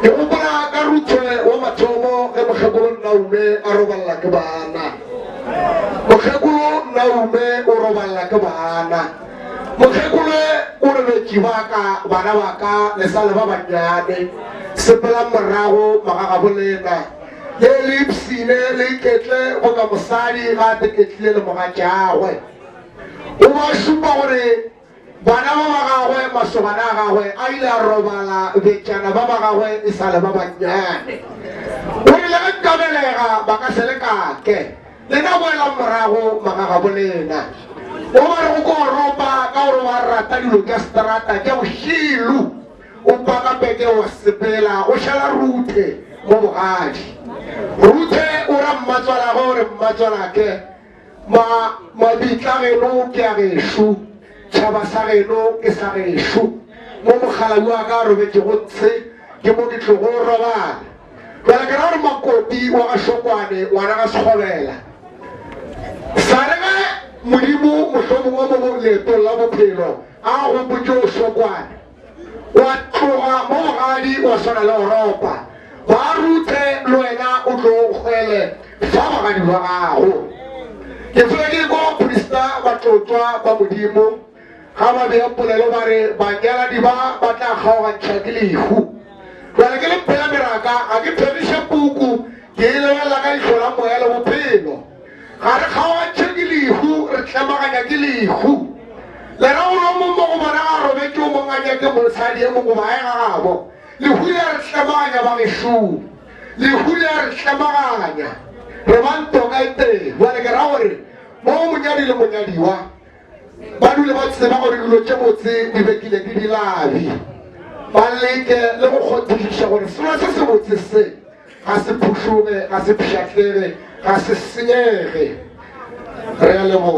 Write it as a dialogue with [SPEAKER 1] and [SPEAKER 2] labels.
[SPEAKER 1] ke gopola ka Ruthe wa mathomo ge mokgekolo Naume a roballa ke bana mokgekolo Naume o roballa ke bana mokgekolo o re betši ba ka bana ba ka le sa le ba bannyane sepela morago magagabolena le le ipsine le iketle go ka mosadi ga teketlile le mogatšagwe o ba šupa gore bana ba ba gagwe masogana a gagwe a ile a robala betšana ba ba gagwe e sa le ba bannyane o ile ge nkabelega ba ka se le kake le na boela morago magagabolena o ba re go ko ropa ka gore ba rata dilo ka seterata ke bošilu o paka peke wa sepela o šala Ruthe mo bogadi Ruthe o ra mmatswala gore mmatswala ke mabitla geno ke a gešo tšhaba sa geno ke sa gešo mo mogalabi wa ka robetse go ntshe ke mo ke tlo go robala jale ke ra gore makoti wa ga Šokwane ngwana ga Sekgobela sa re ge modimo mohlomongwe mo leetong la bophelo a gopotse o Šokwane wa tloga mo bogadi wa swana le Oropa ba Ruthe le wena o tlo kgwele fa bogadi ba gago ke fela ke ko prista ba tlotswa ba modimo ga ba bea polelo ba re banyaladi ba ba tla kgaogantšha ke lehu jale ke le phela meraka ga ke phediše puku ke e lebelela ka ihlo la moya le bophelo ga re kgaogantšhe ke lehu re tlemaganya ke lehu le ra gore o mongwe go bona ga robetse o monganya ke mosadi e mongwe ba e gagabo lehu le re tlemaganya ba gešong lehu le re tlemaganya re ba ntoka e teng jale ke ra gore mo monyadi le monyadiwa ba dule ba tseba gore dilo tše botse di bekile ke dilabi ba leke le go kgothišiša gore selo se se botse se ga se phušoge ga se pšhatlege ga se senyege re a lebo